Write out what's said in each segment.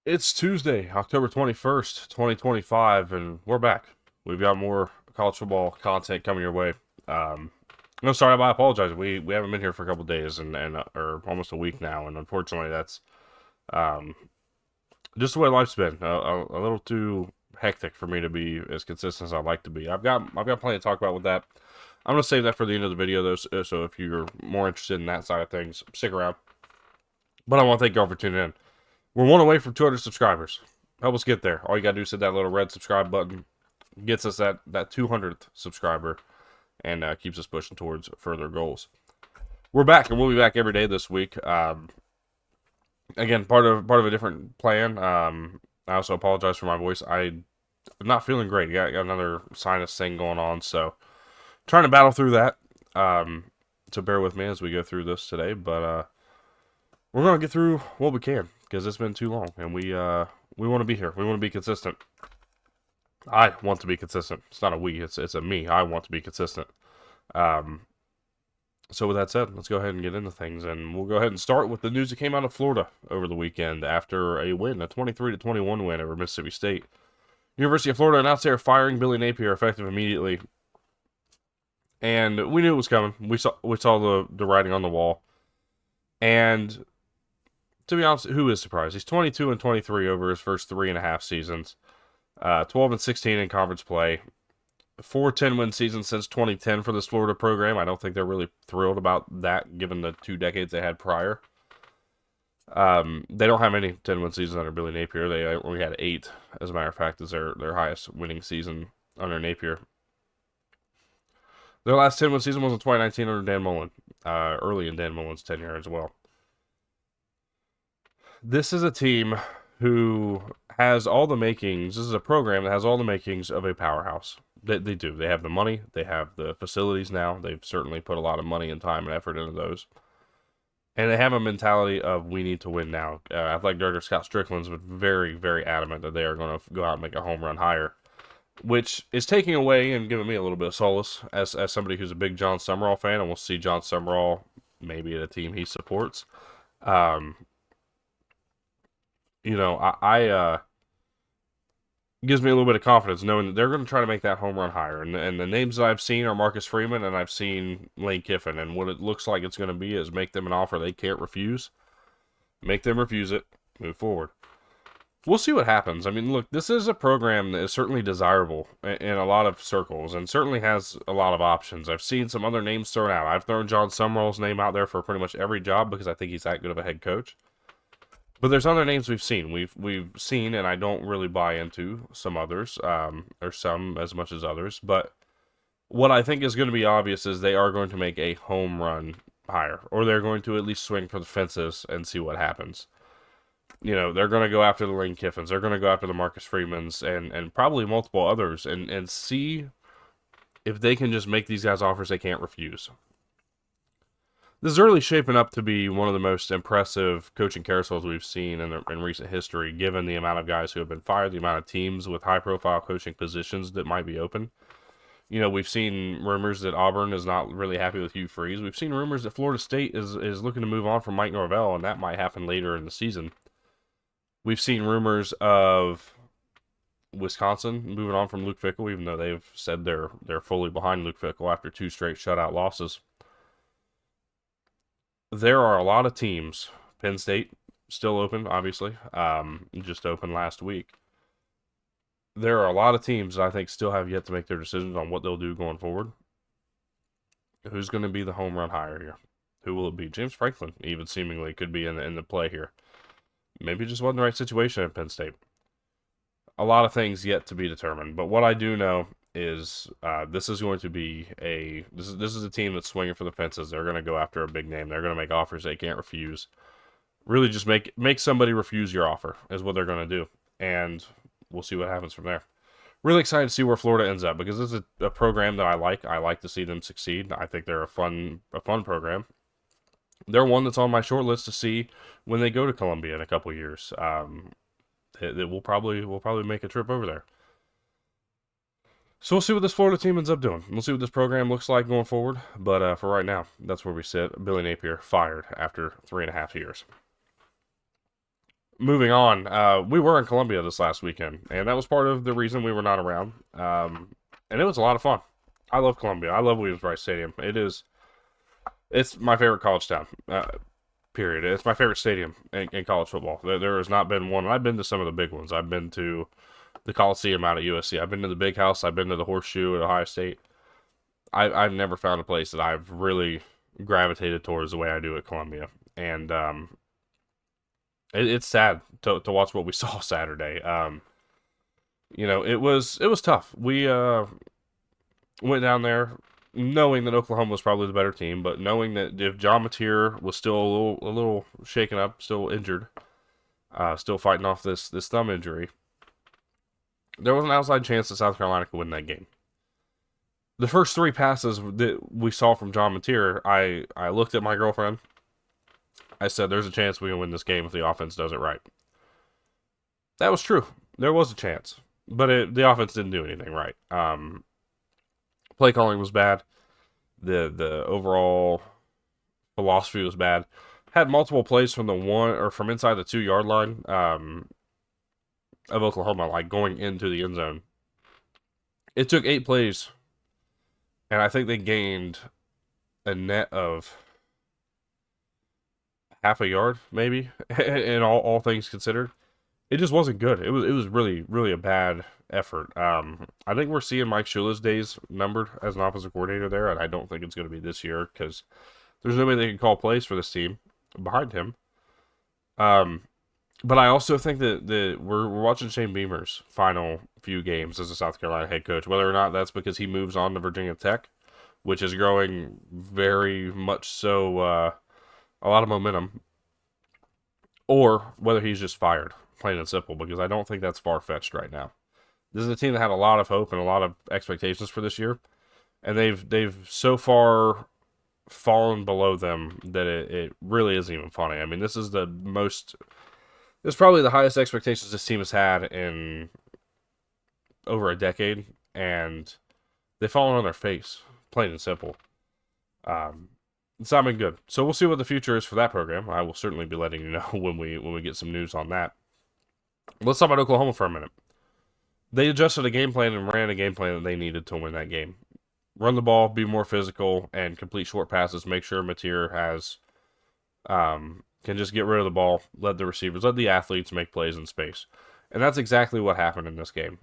It's Tuesday, October 21st, 2025, and we're back. We've got more college football content coming your way. No, sorry, I apologize. We haven't been here for a couple days and or almost a week now, and unfortunately, that's um, just the way life's been. A little too hectic for me to be as consistent as I'd like to be. I've got plenty to talk about with that. I'm gonna save that for the end of the video, though. So if you're more interested in that side of things, stick around. But I want to thank y'all for tuning in. We're one away from 200 subscribers. Help us get there. All you gotta do is hit that little red subscribe button. Gets us that 200th subscriber and keeps us pushing towards further goals. We're back, and we'll be back every day this week. Again, part of a different plan. I also apologize for my voice. I'm not feeling great. Got another sinus thing going on, so trying to battle through that. So bear with me as we go through this today, but we're gonna get through what we can because it's been too long, and we want to be here. We want to be consistent. I want to be consistent. It's not a we. It's a me. I want to be consistent. Um, so with that said, let's go ahead and get into things, and we'll go ahead and start with the news that came out of Florida over the weekend after a win, a 23-21 win over Mississippi State. University of Florida announced they are firing Billy Napier effective immediately, and we knew it was coming. We saw the writing on the wall, and to be honest, who is surprised? He's 22-23 over his first 3.5 seasons. 12-16 in conference play. 4 10-win seasons since 2010 for this Florida program. I don't think they're really thrilled about that, given the 2 decades they had prior. They don't have any 10-win seasons under Billy Napier. They only had 8, as a matter of fact, is their highest winning season under Napier. Their last 10-win season was in 2019 under Dan Mullen, early in Dan Mullen's tenure as well. This is a team who has all the makings. This is a program that has all the makings of a powerhouse. They do. They have the money. They have the facilities now. They've certainly put a lot of money and time and effort into those. And they have a mentality of we need to win now. Athletic Director Scott Strickland's been very, very adamant that they are going to go out and make a home run hire, which is taking away and giving me a little bit of solace as somebody who's a big John Summerall fan, and we'll see John Summerall maybe at a team he supports. Um, I gives me a little bit of confidence knowing that they're going to try to make that home run higher. And the names that I've seen are Marcus Freeman and I've seen Lane Kiffin. And what it looks like it's going to be is make them an offer they can't refuse. Make them refuse it. Move forward. We'll see what happens. I mean, look, this is a program that is certainly desirable in a lot of circles and certainly has a lot of options. I've seen some other names thrown out. I've thrown John Summerall's name out there for pretty much every job because I think he's that good of a head coach. But there's other names we've seen. We've seen, and I don't really buy into some others, or some as much as others. But what I think is going to be obvious is they are going to make a home run hire, or they're going to at least swing for the fences and see what happens. They're going to go after the Lane Kiffins. They're going to go after the Marcus Freemans and probably multiple others and see if they can just make these guys offers they can't refuse. This is really shaping up to be one of the most impressive coaching carousels we've seen in recent history, given the amount of guys who have been fired, the amount of teams with high-profile coaching positions that might be open. We've seen rumors that Auburn is not really happy with Hugh Freeze. We've seen rumors that Florida State is looking to move on from Mike Norvell, and that might happen later in the season. We've seen rumors of Wisconsin moving on from Luke Fickell, even though they've said they're fully behind Luke Fickell after 2 straight shutout losses. There are a lot of teams. Penn State still open, obviously. Just opened last week. There are a lot of teams that I think still have yet to make their decisions on what they'll do going forward. Who's going to be the home run hire here? Who will it be? James Franklin, even seemingly, could be in the play here. Maybe it just wasn't the right situation at Penn State. A lot of things yet to be determined. But what I do know is this is going to be this is a team that's swinging for the fences. They're going to go after a big name. They're going to make offers they can't refuse. Really just make somebody refuse your offer is what they're going to do. And we'll see what happens from there. Really excited to see where Florida ends up because this is a program that I like. I like to see them succeed. I think they're a fun program. They're one that's on my short list to see when they go to Columbia in a couple years. We'll probably make a trip over there. So we'll see what this Florida team ends up doing. We'll see what this program looks like going forward. But for right now, that's where we sit. Billy Napier fired after 3.5 years. moving on, we were in Columbia this last weekend, and that was part of the reason we were not around. And it was a lot of fun. I love Columbia. I love Williams-Brice Stadium. It's my favorite college town. Period. It's my favorite stadium in college football. There has not been one. I've been to some of the big ones. I've been to the Coliseum out at USC. I've been to the Big House. I've been to the Horseshoe at Ohio State. I've never found a place that I've really gravitated towards the way I do at Columbia. And it's sad to watch what we saw Saturday. It was tough. We went down there knowing that Oklahoma was probably the better team, but knowing that if John Napier was still a little shaken up, still injured, still fighting off this thumb injury, there was an outside chance that South Carolina could win that game. The first 3 passes that we saw from John Napier, I looked at my girlfriend. I said, there's a chance we can win this game if the offense does it right. That was true. There was a chance. But the offense didn't do anything right. Play calling was bad. The overall philosophy was bad. Had multiple plays from from inside the 2-yard line of Oklahoma, like going into the end zone. It took 8 plays, and I think they gained a net of half a yard, maybe, in all things considered. It just wasn't good. It was really, really a bad effort. I think we're seeing Mike Shula's days numbered as an offensive coordinator there, and I don't think it's going to be this year because there's nobody that can call plays for this team behind him. But I also think that we're watching Shane Beamer's final few games as a South Carolina head coach, whether or not that's because he moves on to Virginia Tech, which is growing very much so a lot of momentum, or whether he's just fired, plain and simple, because I don't think that's far-fetched right now. This is a team that had a lot of hope and a lot of expectations for this year, and they've so far fallen below them that it really isn't even funny. I mean, this is probably the highest expectations this team has had in over a decade, and they've fallen on their face, plain and simple. It's not been good. So we'll see what the future is for that program. I will certainly be letting you know when we get some news on that. Let's talk about Oklahoma for a minute. They adjusted a game plan and ran a game plan that they needed to win that game. Run the ball, be more physical, and complete short passes. Make sure Napier can just get rid of the ball, let the receivers, let the athletes make plays in space. And that's exactly what happened in this game.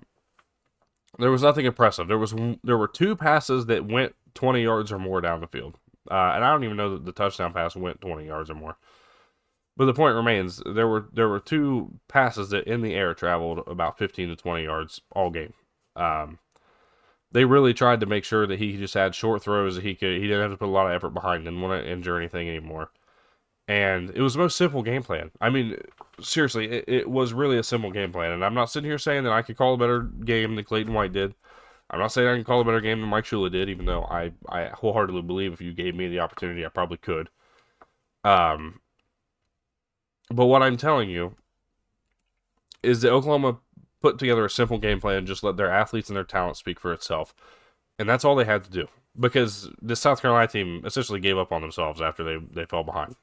There was nothing impressive. There were 2 passes that went 20 yards or more down the field. And I don't even know that the touchdown pass went 20 yards or more. But the point remains, there were 2 passes that in the air traveled about 15 to 20 yards all game. They really tried to make sure that he just had short throws that he didn't have to put a lot of effort behind, didn't want to injure anything anymore. And it was the most simple game plan. I mean, seriously, it was really a simple game plan. And I'm not sitting here saying that I could call a better game than Clayton White did. I'm not saying I can call a better game than Mike Shula did, even though I wholeheartedly believe if you gave me the opportunity, I probably could. But what I'm telling you is that Oklahoma put together a simple game plan and just let their athletes and their talent speak for itself. And that's all they had to do. Because the South Carolina team essentially gave up on themselves after they fell behind.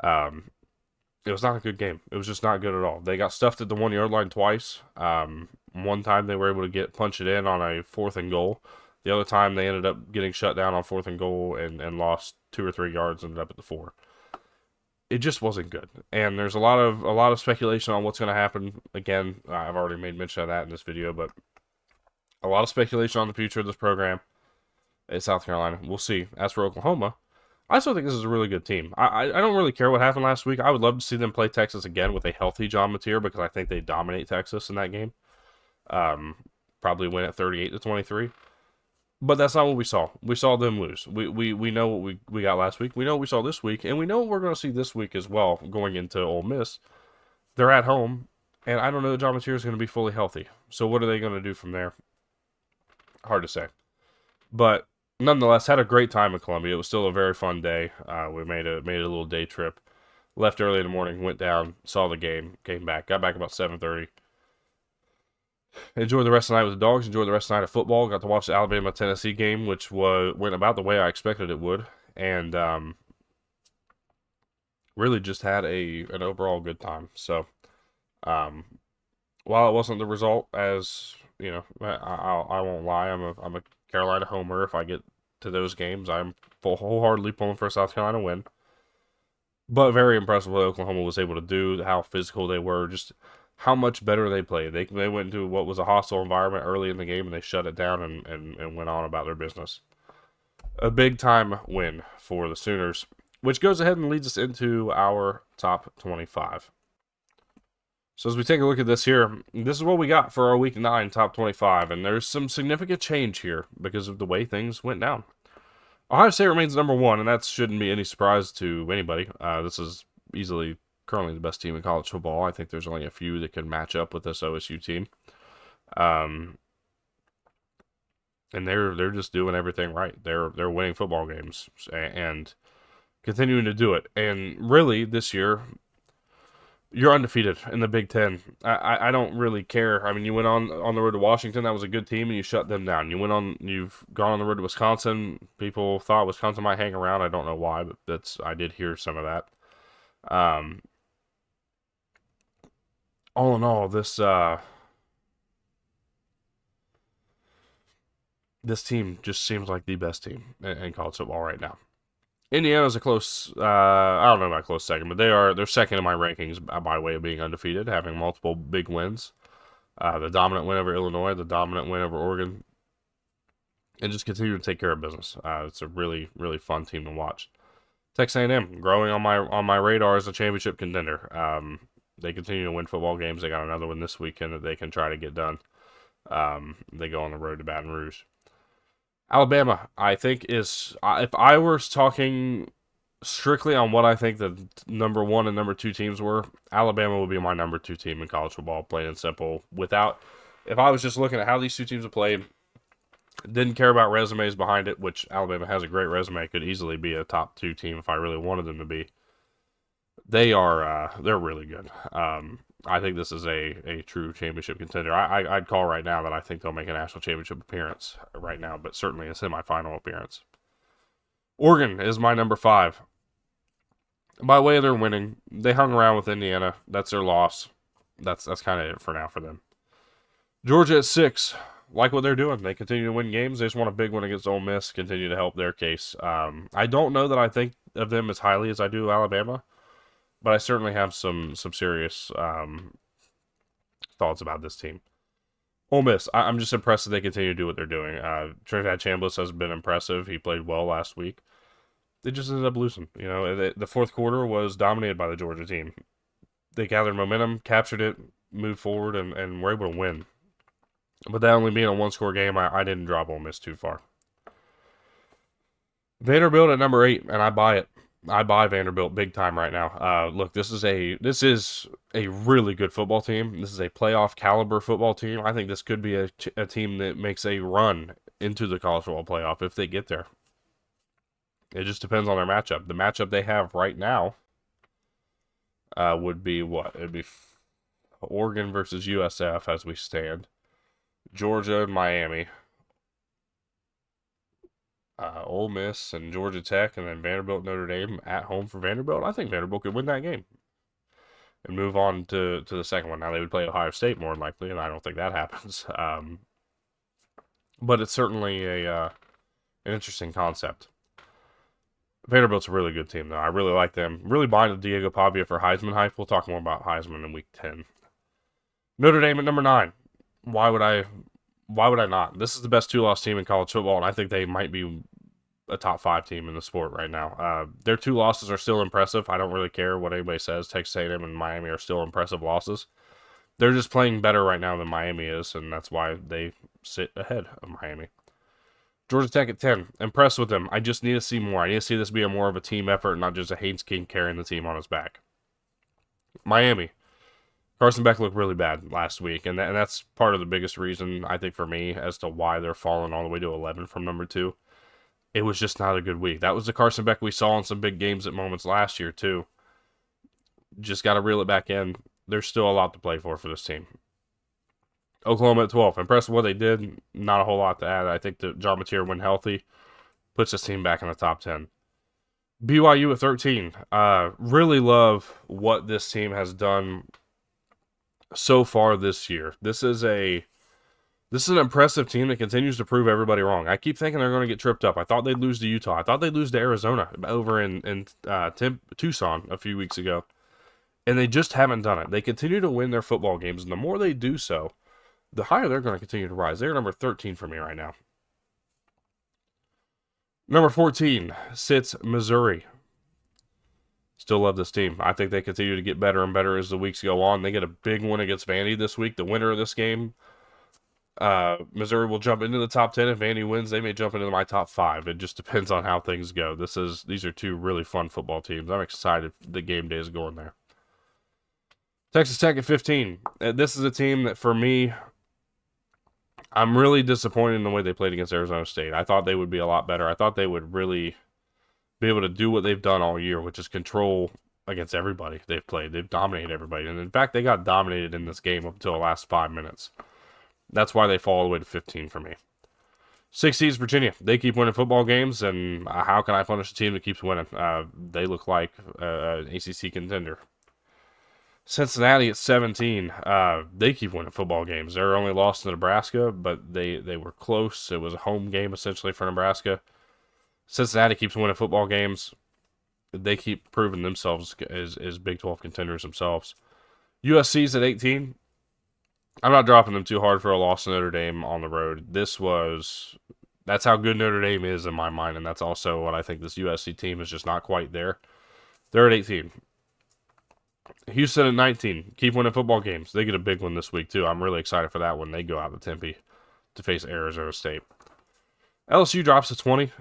It was not a good game. It was just not good at all. They got stuffed at the 1-yard line twice. One time they were able to punch it in on a 4th and goal. The other time they ended up getting shut down on 4th and goal and lost 2 or 3 yards, ended up at the 4. It just wasn't good. And there's a lot of speculation on what's going to happen. Again, I've already made mention of that in this video, but a lot of speculation on the future of this program at South Carolina. We'll see. As for Oklahoma, I still think this is a really good team. I don't really care what happened last week. I would love to see them play Texas again with a healthy John Napier because I think they dominate Texas in that game. Probably win at 38-23. But that's not what we saw. We saw them lose. We know what we got last week. We know what we saw this week. And we know what we're going to see this week as well going into Ole Miss. They're at home. And I don't know that John Napier is going to be fully healthy. So what are they going to do from there? Hard to say. But nonetheless, had a great time in Columbia. It was still a very fun day. We made a little day trip. Left early in the morning, went down, saw the game, came back. Got back about 7:30. Enjoyed the rest of the night with the dogs. Enjoyed the rest of the night of football. Got to watch the Alabama-Tennessee game, which went about the way I expected it would. And really just had an overall good time. So, um, while it wasn't the result, as you know, I won't lie. I'm a Carolina homer. If I get to those games, I'm wholeheartedly pulling for a South Carolina win. But very impressed with what Oklahoma was able to do, how physical they were, just how much better they played. They went into what was a hostile environment early in the game and they shut it down and went on about their business. A big time win for the Sooners, which goes ahead and leads us into our top 25. So as we take a look at this here, this is what we got for our Week 9 top 25, and there's some significant change here because of the way things went down. Ohio State remains number one, and that shouldn't be any surprise to anybody. This is easily currently the best team in college football. I think there's only a few that can match up with this OSU team. And they're just doing everything right. They're winning football games and continuing to do it. And really, this year, you're undefeated in the Big Ten. I don't really care. I mean, you went on the road to Washington. That was a good team, and you shut them down. You've gone on the road to Wisconsin. People thought Wisconsin might hang around. I don't know why, but I did hear some of that. All in all, this team just seems like the best team in college football right now. Indiana's a close, I don't know about close second, but they're second in my rankings by way of being undefeated, having multiple big wins. The dominant win over Illinois, the dominant win over Oregon, and just continue to take care of business. It's a really, really fun team to watch. Texas A&M growing on my radar as a championship contender. They continue to win football games. They got another one this weekend that they can try to get done. They go on the road to Baton Rouge. Alabama, I think, is, if I were talking strictly on what I think the number one and number two teams were, Alabama would be my number two team in college football, plain and simple. If I was just looking at how these two teams have played, didn't care about resumes behind it, which Alabama has a great resume, could easily be a top two team if I really wanted them to be. They're really good. I think this is a true championship contender. I'd call right now that I think they'll make a national championship appearance right now, but certainly a semifinal appearance. Oregon is my number 5. By way of their winning, they hung around with Indiana. That's their loss. That's kind of it for now for them. Georgia at 6. Like what they're doing. They continue to win games. They just want a big one against Ole Miss. Continue to help their case. I don't know that I think of them as highly as I do Alabama, but I certainly have some serious thoughts about this team. Ole Miss, I'm just impressed that they continue to do what they're doing. Trinidad Chambliss has been impressive. He played well last week. They just ended up losing. You know, the fourth quarter was dominated by the Georgia team. They gathered momentum, captured it, moved forward, and were able to win. But that only being a one-score game, I didn't drop Ole Miss too far. Vanderbilt at number 8, and I buy it. I buy Vanderbilt big time right now. Look, this is a really good football team. This is a playoff caliber football team. I think this could be a team that makes a run into the college football playoff if they get there. It just depends on their matchup. The matchup they have right now would be what? It'd be Oregon versus USF as we stand. Georgia and Miami. Ole Miss and Georgia Tech, and then Vanderbilt, Notre Dame at home for Vanderbilt. I think Vanderbilt could win that game and move on to the second one. Now they would play Ohio State more than likely, and I don't think that happens. But it's certainly an interesting concept. Vanderbilt's a really good team, though. I really like them. Really buying the Diego Pavia for Heisman hype. We'll talk more about Heisman in Week 10. Notre Dame at number 9. Why would I not? This is the best 2-loss team in college football, and I think they might be a top 5 team in the sport right now. Their 2 losses are still impressive. I don't really care what anybody says. Texas A&M and Miami are still impressive losses. They're just playing better right now than Miami is, and that's why they sit ahead of Miami. Georgia Tech at 10. Impressed with them. I just need to see more. I need to see this be more of a team effort, not just a Haynes King carrying the team on his back. Miami. Carson Beck looked really bad last week, and that's part of the biggest reason, I think, for me as to why they're falling all the way to 11 from number 2. It was just not a good week. That was the Carson Beck we saw in some big games at moments last year, too. Just got to reel it back in. There's still a lot to play for this team. Oklahoma at 12. Impressed with what they did. Not a whole lot to add. I think that John Napier, when healthy, puts this team back in the top 10. BYU at 13. Really love what this team has done so far this year. This is an impressive team that continues to prove everybody wrong. I keep thinking they're going to get tripped up. I thought they'd lose to Utah. I thought they'd lose to Arizona over in Tucson a few weeks ago. And they just haven't done it. They continue to win their football games, and the more they do so, the higher they're going to continue to rise. They're number 13 for me right now. Number 14 sits Missouri. Still love this team. I think they continue to get better and better as the weeks go on. They get a big one against Vandy this week. The winner of this game, Missouri will jump into the top 10. If Vandy wins, they may jump into my top 5. It just depends on how things go. These are two really fun football teams. I'm excited the game day is going there. Texas Tech at 15. This is a team that, for me, I'm really disappointed in the way they played against Arizona State. I thought they would be a lot better. I thought they would really be able to do what they've done all year, which is control against everybody they've played. They've dominated everybody. And in fact, they got dominated in this game up until the last 5 minutes. That's why they fall all the way to 15 for me. 16 is Virginia. They keep winning football games, and how can I punish a team that keeps winning? They look like an ACC contender. Cincinnati at 17. They keep winning football games. They're only lost to Nebraska, but they were close. It was a home game essentially for Nebraska. Cincinnati keeps winning football games. They keep proving themselves as Big 12 contenders themselves. USC's at 18. I'm not dropping them too hard for a loss to Notre Dame on the road. That's how good Notre Dame is in my mind, and that's also what I think this USC team is just not quite there. They're at 18. Houston at 19. Keep winning football games. They get a big one this week, too. I'm really excited for that when they go out to Tempe to face Arizona State. LSU drops to 20.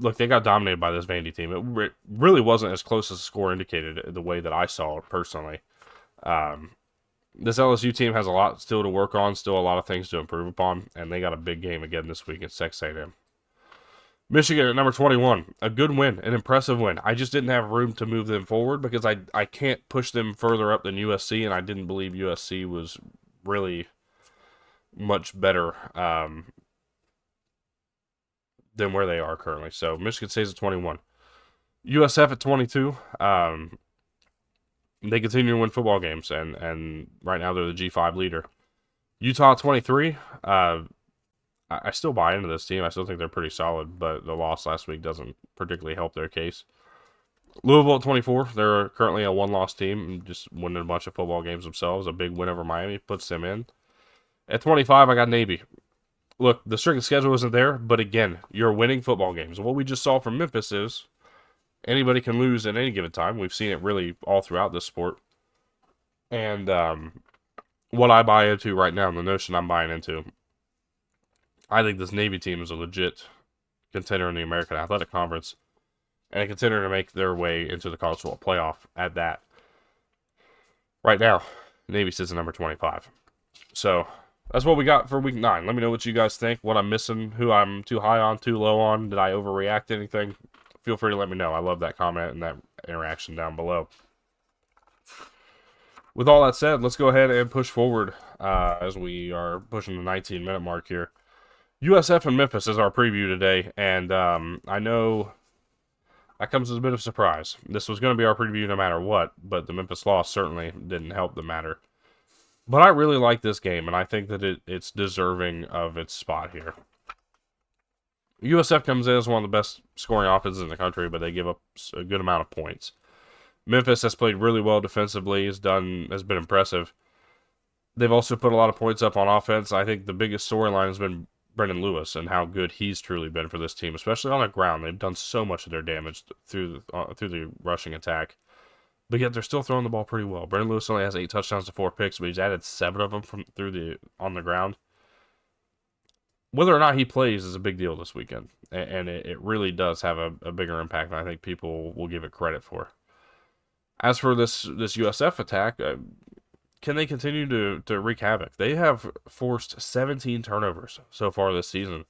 Look, they got dominated by this Vandy team. It really wasn't as close as the score indicated the way that I saw it personally. This LSU team has a lot still to work on, still a lot of things to improve upon, and they got a big game again this week at Texas A&M. Michigan at number 21. A good win, an impressive win. I just didn't have room to move them forward because I can't push them further up than USC, and I didn't believe USC was really much better than where they are currently. So Michigan stays at 21. USF at 22. They continue to win football games, and right now they're the G5 leader. Utah 23. I still buy into this team. I still think they're pretty solid, but the loss last week doesn't particularly help their case. Louisville at 24. They're currently a one-loss team, just winning a bunch of football games themselves. A big win over Miami puts them in. At 25, I got Navy. Look, the strength of schedule isn't there, but again, you're winning football games. What we just saw from Memphis is anybody can lose at any given time. We've seen it really all throughout this sport. And what I buy into right now, the notion I'm buying into, I think this Navy team is a legit contender in the American Athletic Conference and a contender to make their way into the college football playoff at that. Right now, Navy sits at number 25. So that's what we got for week 9. Let me know what you guys think, what I'm missing, who I'm too high on, too low on. Did I overreact to anything? Feel free to let me know. I love that comment and that interaction down below. With all that said, let's go ahead and push forward as we are pushing the 19-minute mark here. USF and Memphis is our preview today, and I know that comes as a bit of a surprise. This was going to be our preview no matter what, but the Memphis loss certainly didn't help the matter. But I really like this game, and I think that it's deserving of its spot here. USF comes in as one of the best scoring offenses in the country, but they give up a good amount of points. Memphis has played really well defensively, has been impressive. They've also put a lot of points up on offense. I think the biggest storyline has been Brendan Lewis and how good he's truly been for this team, especially on the ground. They've done so much of their damage through the rushing attack, but yet they're still throwing the ball pretty well. Brendan Lewis only has 8 touchdowns to 4 picks, but he's added 7 of them on the ground. Whether or not he plays is a big deal this weekend, and it really does have a bigger impact than I think people will give it credit for. As for this USF attack, can they continue to wreak havoc? They have forced 17 turnovers so far this season,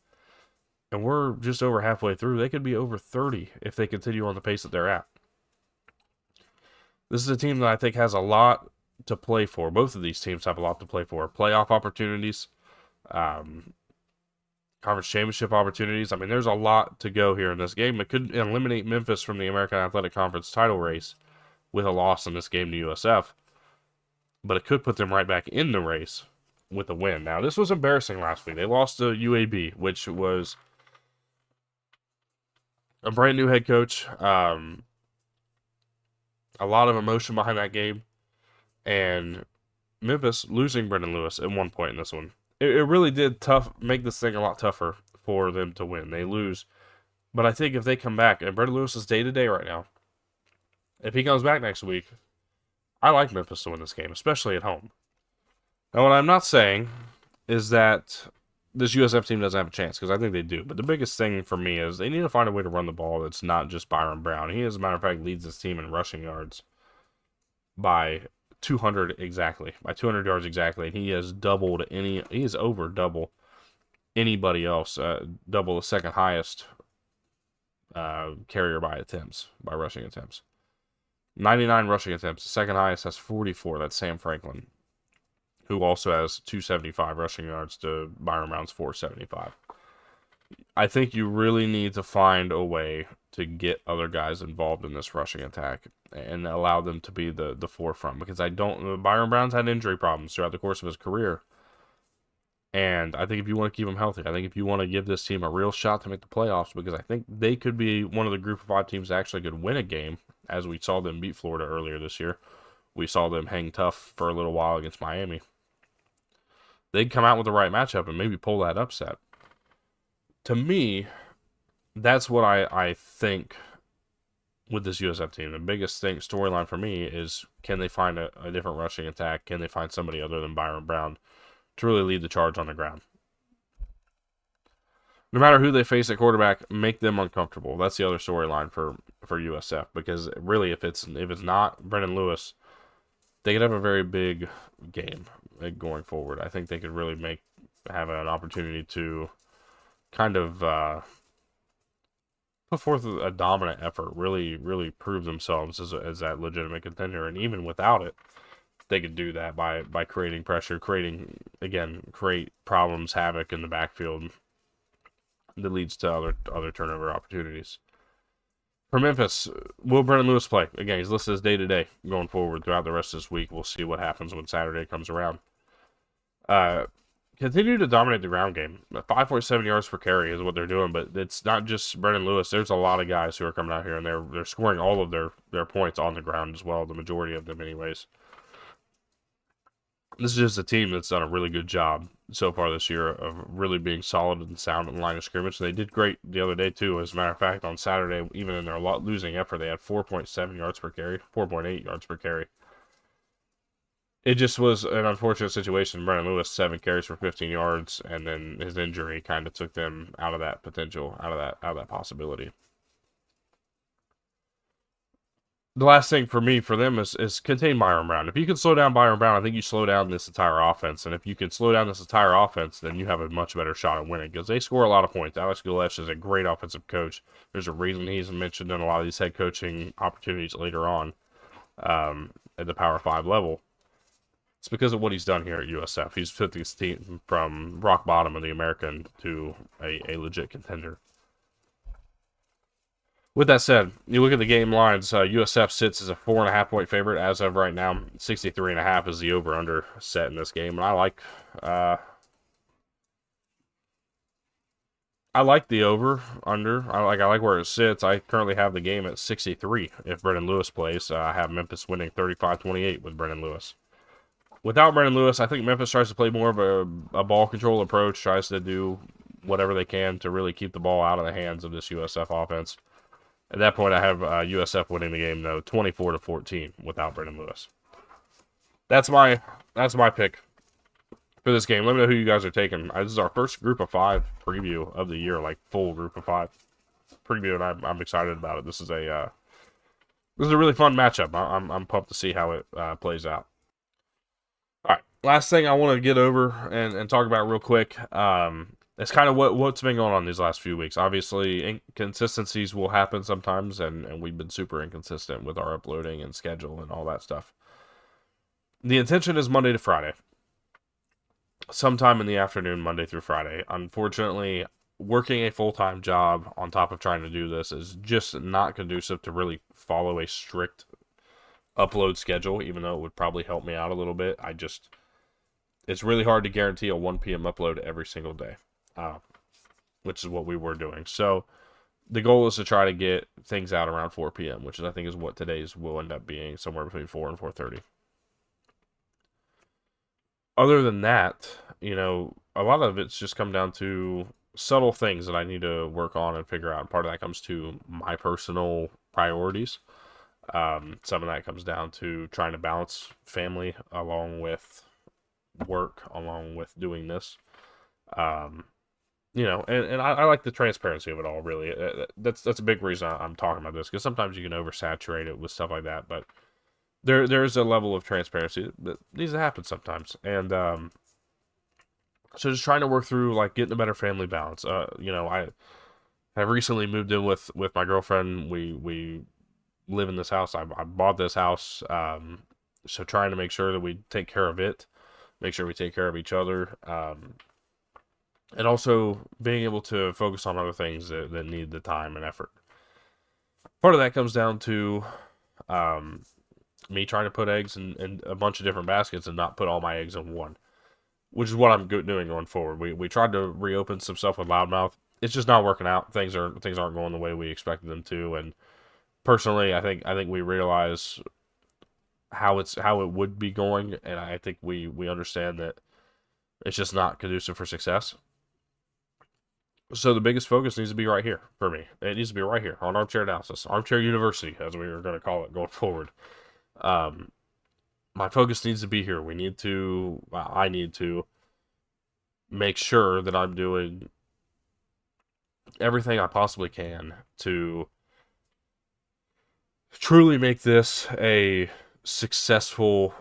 and we're just over halfway through. They could be over 30 if they continue on the pace that they're at. This is a team that I think has a lot to play for. Both of these teams have a lot to play for. Playoff opportunities, conference championship opportunities. I mean, there's a lot to go here in this game. It could eliminate Memphis from the American Athletic Conference title race with a loss in this game to USF, but it could put them right back in the race with a win. Now, this was embarrassing last week. They lost to UAB, which was a brand new head coach. A lot of emotion behind that game, and Memphis losing Brendan Lewis at one point in this one. It really did make this thing a lot tougher for them to win. They lose, but I think if they come back, and Brendan Lewis is day-to-day right now, if he comes back next week, I like Memphis to win this game, especially at home. Now, what I'm not saying is that this USF team doesn't have a chance, because I think they do. But the biggest thing for me is they need to find a way to run the ball that's not just Byron Brown. He, as a matter of fact, leads his team in rushing yards by 200 exactly, by 200 yards exactly. And he has over double anybody else, double the second highest carrier by rushing attempts. 99 rushing attempts. The second highest has 44. That's Sam Franklin, who also has 275 rushing yards to Byron Brown's 475. I think you really need to find a way to get other guys involved in this rushing attack and allow them to be the forefront, because Byron Brown's had injury problems throughout the course of his career. And I think if you want to keep him healthy, I think if you want to give this team a real shot to make the playoffs, because I think they could be one of the group of 5 teams that actually could win a game, as we saw them beat Florida earlier this year. We saw them hang tough for a little while against Miami. They'd come out with the right matchup and maybe pull that upset. To me, that's what I think with this USF team. The biggest storyline for me is, can they find a different rushing attack? Can they find somebody other than Byron Brown to really lead the charge on the ground? No matter who they face at quarterback, make them uncomfortable. That's the other storyline for USF, because really, if it's not Brendan Lewis, they could have a very big game going forward. I think they could really have an opportunity to kind of put forth a dominant effort, really, really prove themselves as that legitimate contender. And even without it, they could do that by creating pressure, create problems, havoc in the backfield that leads to other turnover opportunities. For Memphis, will Brendan Lewis play? Again, he's listed as day-to-day going forward throughout the rest of this week. We'll see what happens when Saturday comes around. Continue to dominate the ground game. 5.7 yards per carry is what they're doing, but it's not just Brendan Lewis. There's a lot of guys who are coming out here, and they're scoring all of their points on the ground as well, the majority of them anyways. This is just a team that's done a really good job so far this year of really being solid and sound in the line of scrimmage. They did great the other day, too. As a matter of fact, on Saturday, even in their losing effort, they had 4.7 yards per carry, 4.8 yards per carry. It just was an unfortunate situation. Brendan Lewis, 7 carries for 15 yards, and then his injury kind of took them out of that potential, out of that possibility. The last thing for them is contain Byron Brown. If you can slow down Byron Brown, I think you slow down this entire offense. And if you can slow down this entire offense, then you have a much better shot at winning, because they score a lot of points. Alex Galesh is a great offensive coach. There's a reason he's mentioned in a lot of these head coaching opportunities later on at the Power 5 level. It's because of what he's done here at USF. He's put this team from rock bottom of the American to a legit contender. With that said, you look at the game lines, USF sits as a 4.5-point favorite as of right now. 63.5 is the over-under set in this game. And I like the over-under. I like where it sits. I currently have the game at 63 if Brendan Lewis plays. I have Memphis winning 35-28 with Brendan Lewis. Without Brendan Lewis, I think Memphis tries to play more of a ball control approach, tries to do whatever they can to really keep the ball out of the hands of this USF offense. At that point, I have USF winning the game, though, 24-14 without Brendan Lewis. That's my pick for this game. Let me know who you guys are taking. This is our first group of 5 preview of the year, like full group of 5 preview, and I'm excited about it. This is a really fun matchup. I'm pumped to see how it plays out. All right, last thing I want to get over and talk about real quick. It's kind of what's been going on these last few weeks. Obviously, inconsistencies will happen sometimes, and we've been super inconsistent with our uploading and schedule and all that stuff. The intention is Monday to Friday. sometime in the afternoon, Monday through Friday. Unfortunately, working a full-time job on top of trying to do this is just not conducive to really follow a strict upload schedule, even though it would probably help me out a little bit. It's really hard to guarantee a 1 p.m. upload every single day, uh, which is what we were doing. So the goal is to try to get things out around 4 p.m., which I think is what today's will end up being, somewhere between 4 and 4:30. Other than that, a lot of it's just come down to subtle things that I need to work on and figure out. And part of that comes to my personal priorities. Some of that comes down to trying to balance family along with work, along with doing this. Um, and I like the transparency of it all. Really, that's a big reason I'm talking about this, because sometimes you can oversaturate it with stuff like that, but there's a level of transparency that needs to happen sometimes, and so just trying to work through like getting a better family balance. I have recently moved in with my girlfriend. We live in this house. I bought this house, so trying to make sure that we take care of it, make sure we take care of each other, and also being able to focus on other things that need the time and effort. Part of that comes down to um, me trying to put eggs in a bunch of different baskets and not put all my eggs in one, which is what I'm doing going forward. We tried to reopen some stuff with Loudmouth. It's just not working out. Things aren't going the way we expected them to, and personally, I think we realize how it would be going, and I think we understand that it's just not conducive for success. So the biggest focus needs to be right here for me. It needs to be right here on Armchair Analysis, Armchair University, as we were going to call it going forward. Um, my focus needs to be here. I need to make sure that I'm doing everything I possibly can to truly make this a successful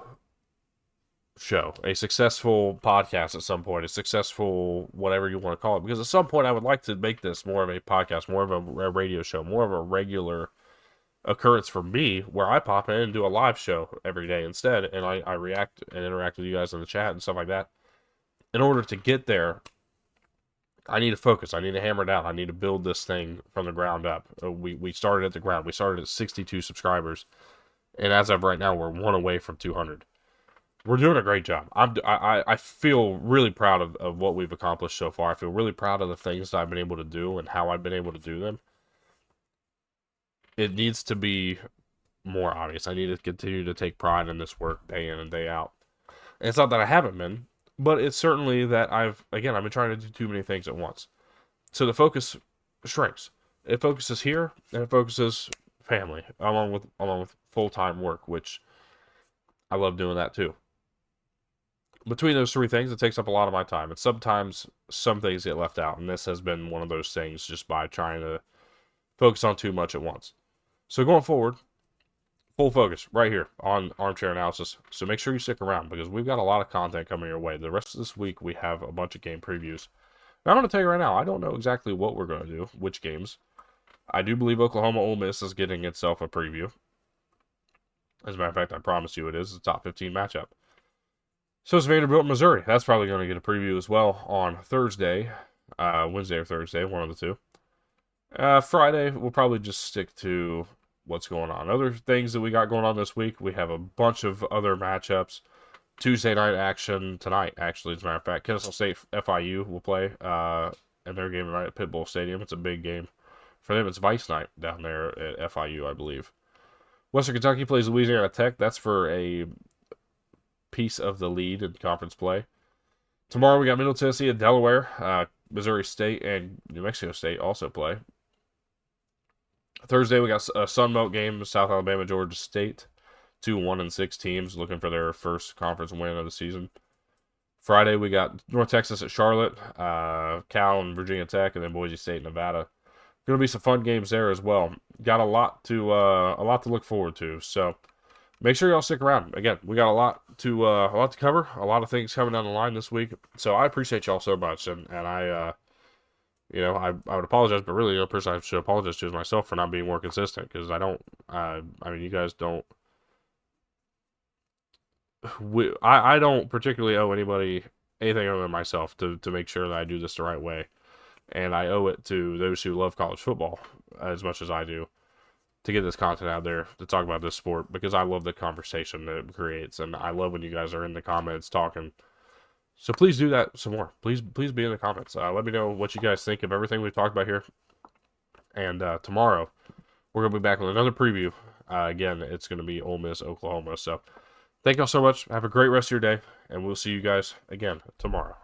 show, a successful podcast at some point, a successful whatever you want to call it. Because at some point, I would like to make this more of a podcast, more of a radio show, more of a regular occurrence for me, where I pop in and do a live show every day instead, and I react and interact with you guys in the chat and stuff like that. In order to get there, I need to focus. I need to hammer down. I need to build this thing from the ground up. We started at the ground. We started at 62 subscribers, and as of right now, we're one away from 200. We're doing a great job. I feel really proud of what we've accomplished so far. I feel really proud of the things that I've been able to do and how I've been able to do them. It needs to be more obvious. I need to continue to take pride in this work day in and day out. And it's not that I haven't been, but it's certainly that I've been trying to do too many things at once. So the focus shrinks. It focuses here and it focuses family along with full-time work, which I love doing that too. Between those three things, it takes up a lot of my time, and sometimes some things get left out, and this has been one of those things, just by trying to focus on too much at once. So going forward, full focus right here on Armchair Analysis. So make sure you stick around, because we've got a lot of content coming your way. The rest of this week, we have a bunch of game previews. Now, I'm going to tell you right now, I don't know exactly what we're going to do, which games. I do believe Oklahoma Ole Miss is getting itself a preview. As a matter of fact, I promise you it is. It's a top 15 matchup. So is Vanderbilt, Missouri. That's probably going to get a preview as well on Thursday. Wednesday or Thursday, one of the two. Friday, we'll probably just stick to what's going on. Other things that we got going on this week, we have a bunch of other matchups. Tuesday night action tonight, actually, as a matter of fact. Kennesaw State FIU will play in their game tonight at Pitbull Stadium. It's a big game. For them, it's Vice night down there at FIU, I believe. Western Kentucky plays Louisiana Tech. That's for a piece of the lead in conference play. Tomorrow we got Middle Tennessee and Delaware. Missouri State and New Mexico State also play. Thursday we got a Sun Belt game, South Alabama, Georgia State. 2 1-6 teams looking for their first conference win of the season. Friday we got North Texas at Charlotte, Cal and Virginia Tech, and then Boise State, Nevada. Going to be some fun games there as well. Got a lot to look forward to. So make sure y'all stick around. Again, we got a lot to cover. A lot of things coming down the line this week. So I appreciate y'all so much, and I would apologize, but really the person I should apologize to is myself for not being more consistent, because you guys don't. I don't particularly owe anybody anything other than myself to make sure that I do this the right way. And I owe it to those who love college football as much as I do to get this content out there to talk about this sport, because I love the conversation that it creates, and I love when you guys are in the comments talking. So please do that some more. Please be in the comments. Let me know what you guys think of everything we've talked about here. And tomorrow, we're going to be back with another preview. Again, it's going to be Ole Miss, Oklahoma. So thank y'all so much. Have a great rest of your day, and we'll see you guys again tomorrow.